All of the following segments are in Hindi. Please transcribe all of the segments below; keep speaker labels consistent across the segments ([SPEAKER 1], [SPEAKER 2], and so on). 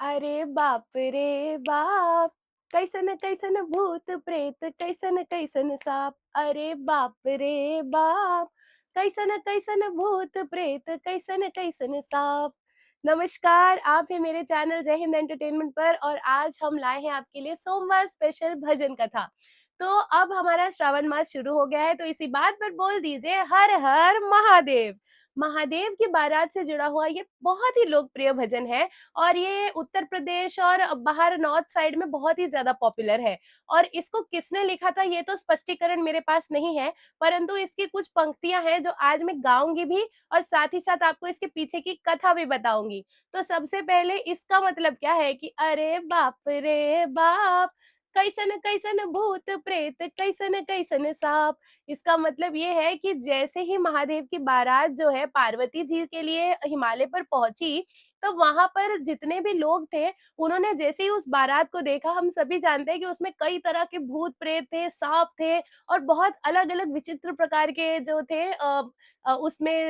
[SPEAKER 1] अरे बाप रे बाप! कैसन कैसन भूत प्रेत, कैसन कैसन साप, अरे बाप रे बाप! कैसन कैसन भूत प्रेत, कैसन कैसन साप। नमस्कार, आप हैं मेरे चैनल जय हिंद एंटरटेनमेंट पर और आज हम लाए हैं आपके लिए सोमवार स्पेशल भजन कथा। तो अब हमारा श्रावण मास शुरू हो गया है, तो इसी बात पर बोल दीजिए हर हर महादेव। महादेव की बारात से जुड़ा हुआ ये बहुत ही लोकप्रिय भजन है और ये उत्तर प्रदेश और बाहर नॉर्थ साइड में बहुत ही ज़्यादा पॉपुलर है। और इसको किसने लिखा था ये तो स्पष्टीकरण मेरे पास नहीं है, परंतु इसकी कुछ पंक्तियाँ हैं जो आज मैं गाऊँगी भी और साथ ही साथ आपको इसके पीछे की कथा भी बताऊँगी। तो सबसे पहले इसका मतलब क्या है कि अरे बाप रे बाप! कैसन कैसन भूत प्रेत, कैसन कैसन साप। इसका मतलब ये है कि जैसे ही महादेव की बारात जो है पार्वती जी के लिए हिमालय पर पहुँची, तो वहाँ पर जितने भी लोग थे, उन्होंने जैसे ही उस बारात को देखा, हम सभी जानते हैं कि उसमें कई तरह के भूत-प्रेत थे, साँप थे और बहुत अलग-अलग विचित्र प्रकार के जो थे उसमें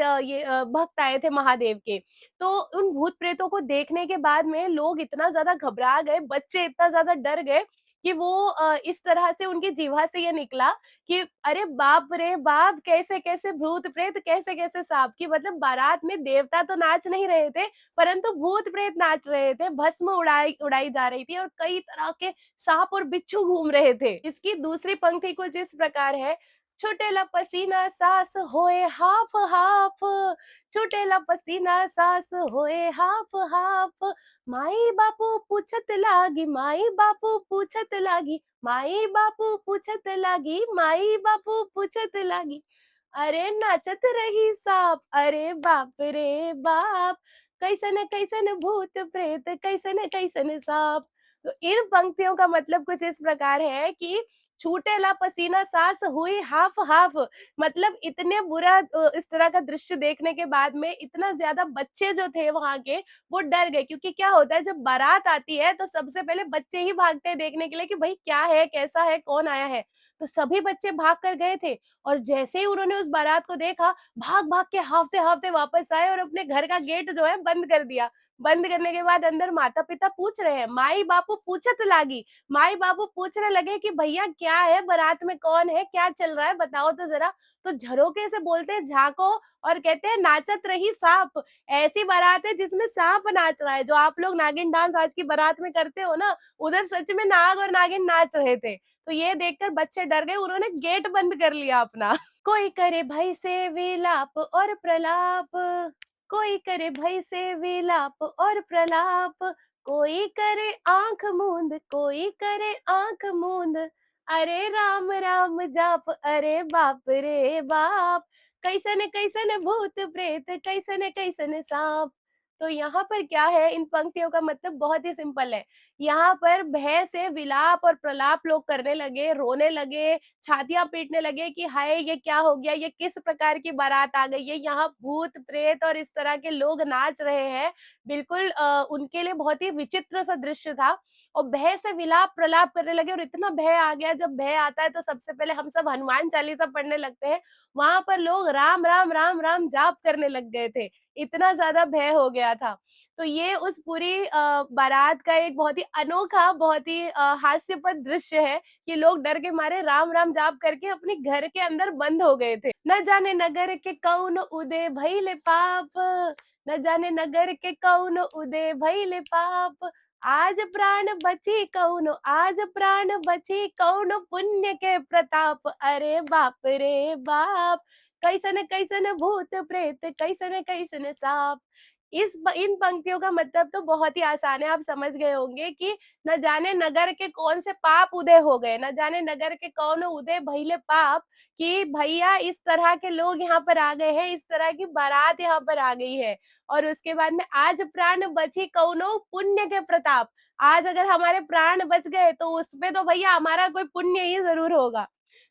[SPEAKER 1] भक्त आए थे महादेव के। तो उन भूत-प्रेतों को देखने के बाद में लोग इतना ज़्यादा घबरा गए, बच्चे इतना ज़्यादा डर गए कि वो इस तरह से उनकी जिह्वा से ये निकला कि अरे बाप रे बाप! कैसे-कैसे भूत-प्रेत, कैसे-कैसे साँप कि मतलब बारात में देवता तो नाच नहीं रहे थे, परंतु भूत-प्रेत नाच रहे थे, भस्म उड़ाई उड़ाई जा रही थी और कई तरह के साँप और बिच्छू घूम रहे थे। इसकी दूसरी पंक्ति कुछ इस प्रकार है, छूटेला पसीना सास होए हाफ-हाफ, छूटेला पसीना सास होए हाफ-हाफ, माई बापू पूछत लागी, माई बापू पूछत लागी, माई बापू पूछत लागी, माई बापू पूछत लागी। अरे नाचत रही साँप, अरे बाप रे बाप! कैसन कैसन भूत प्रेत, कैसन कैसन साँप। तो इन पंक्तियों का मतलब कुछ इस प्रकार है कि छूटेला पसीना सास हुई हाफ-हाफ मतलब इतने बुरा इस तरह का दृश्य देखने के बाद में इतना ज़्यादा बच्चे जो थे वहाँ के, वो डर गए क्योंकि क्या होता है जब बारात आती है तो सबसे पहले बच्चे ही भागते हैं देखने के लिए कि भई क्या है, कैसा है, कौन आया है? तो सभी बच्चे भाग कर गए थे और जैसे ही उन्होंने उस बारात को देखा, भाग-भाग के हाँफते-हाँफते वापस आए और अपने घर का गेट जो है बंद कर दिया। बंद करने के बाद अंदर माता-पिता पूछ रहे हैं, माई बापू पूछत लागी, माई बापू पूछने लगे कि भैया क्या है, बारात में कौन है, क्या चल रहा है बताओ तो ज़रा। तो झरोखे से बोलते हैं झाँको और कहते हैं नाचत रही साँप। ऐसी बारात है जिसमें साँप नाच रहा है, जो आप लोग नागिन डांस आज की बारात में करते हो ना, उधर सच में नाग और नागिन नाच रहे थे। तो ये देखकर बच्चे डर गए, उन्होंने गेट बंद कर लिया अपना। कोई करे भय से विलाप और प्रलाप, कोई करे भय से विलाप और प्रलाप, कोई करे आँख मूंद, कोई करे आँख मूंद, अरे राम राम जाप, अरे बाप रे बाप! कैसन कैसन भूत प्रेत, कैसन कैसन साँप। तो यहाँ पर क्या है, इन पंक्तियों का मतलब बहुत ही सिंपल है। यहाँ पर भय से विलाप और प्रलाप लोग करने लगे, रोने लगे, छातियाँ पीटने लगे कि हाय! ये क्या हो गया? ये किस प्रकार की बारात आ गई है? यहाँ भूत-प्रेत और इस तरह के लोग नाच रहे हैं। बिल्कुल उनके लिए बहुत ही विचित्र सा दृश्य था और भय से विलाप-प्रलाप करने लगे और इतना भय आ गया, जब भय आता है तो सबसे पहले हम सब हनुमान चालीसा पढ़ने लगते हैं। वहाँ पर लोग राम, राम, राम, राम जाप करने लग गए थे। इतना ज़्यादा भय हो गया था। तो ये उस पूरी बारात का एक बहुत ही अनोखा, बहुत ही हास्यपद दृश्य है कि लोग डर के मारे राम-राम जाप करके अपने घर के अंदर बंद हो गए थे। न जाने नगर के कौन उदय भइल पाप, न जाने नगर के कौन उदय भइल पाप, आज प्राण बची कौनो, आज प्राण बची कौनो पुण्य के प्रताप, अरे बाप रे बाप! कैसन कैसन भूत प्रेत, कैसन कैसन साप। इन पंक्तियों का मतलब तो बहुत ही आसान है, आप समझ गए होंगे कि न जाने नगर के कौन से पाप उदय हो गए, न जाने नगर के कौन उदय भइले पाप कि भैया इस तरह के लोग यहाँ पर आ गए हैं, इस तरह की बारात यहाँ पर आ गई है। और उसके बाद में आज प्राण बची कौनो पुण्य के प्रताप, आज अगर हमारे प्राण बच गए तो उसपे तो भैया हमारा कोई पुण्य ही ज़रूर होगा।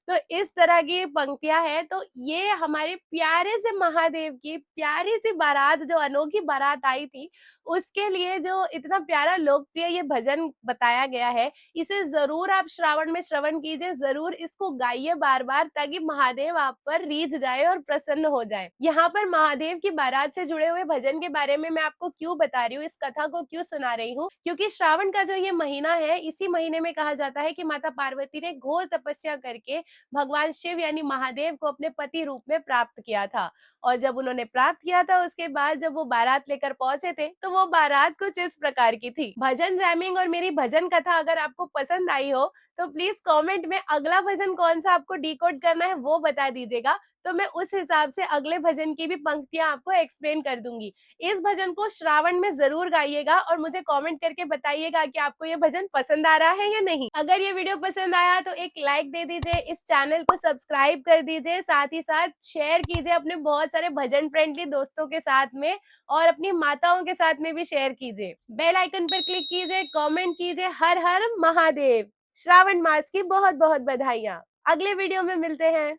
[SPEAKER 1] तो इस तरह की पंक्तियाँ हैं, तो ये हमारे प्यारे से महादेव की प्यारी-सी बारात जो अनोखी बारात आई थी, उसके लिए जो इतना प्यारा लोकप्रिय ये भजन बताया गया है, इसे ज़रूर आप श्रावण में श्रवण कीजिए, ज़रूर इसको गाइए बार-बार ताकि महादेव आप पर रीझ जाए और प्रसन्न हो जाए। यहाँ पर महादेव की बारात से जुड़े हुए भजन के बारे में मैं आपको क्यों बता रही हूँ, इस कथा को क्यों सुना रही हूँ, क्योंकि श्रावण का जो ये महीना है, इसी महीने में कहा जाता है कि माता पार्वती ने घोर तपस्या करके भगवान शिव यानी महादेव को अपने पति रूप में प्राप्त किया था। और जब उन्होंने प्राप्त किया था उसके बाद जब वो बारात लेकर पहुंचे थे तो वो बारात कुछ इस प्रकार की थी। भजन जैमिंग और मेरी भजन कथा अगर आपको पसंद आई हो तो प्लीज कमेंट में अगला भजन कौन सा आपको डिकोड करना है वो बता दीजिएगा, तो मैं उस हिसाब से अगले भजन की भी पंक्तियां आपको एक्सप्लेन कर दूंगी। इस भजन को श्रावण में जरूर गाइएगा और मुझे कमेंट करके बताइएगा कि आपको ये भजन पसंद आ रहा है या नहीं। अगर ये वीडियो पसंद आया तो एक लाइक दे दीजिए, इस चैनल को सब्सक्राइब कर दीजिए, साथ ही साथ शेयर कीजिए अपने बहुत सारे भजन फ्रेंडली दोस्तों के साथ में और अपनी माताओं के साथ में भी शेयर कीजिए। बेल आइकन पर क्लिक कीजिए, कमेंट कीजिए। हर हर महादेव। श्रावण मास की बहुत बहुत बधाइयां। अगले वीडियो में मिलते हैं।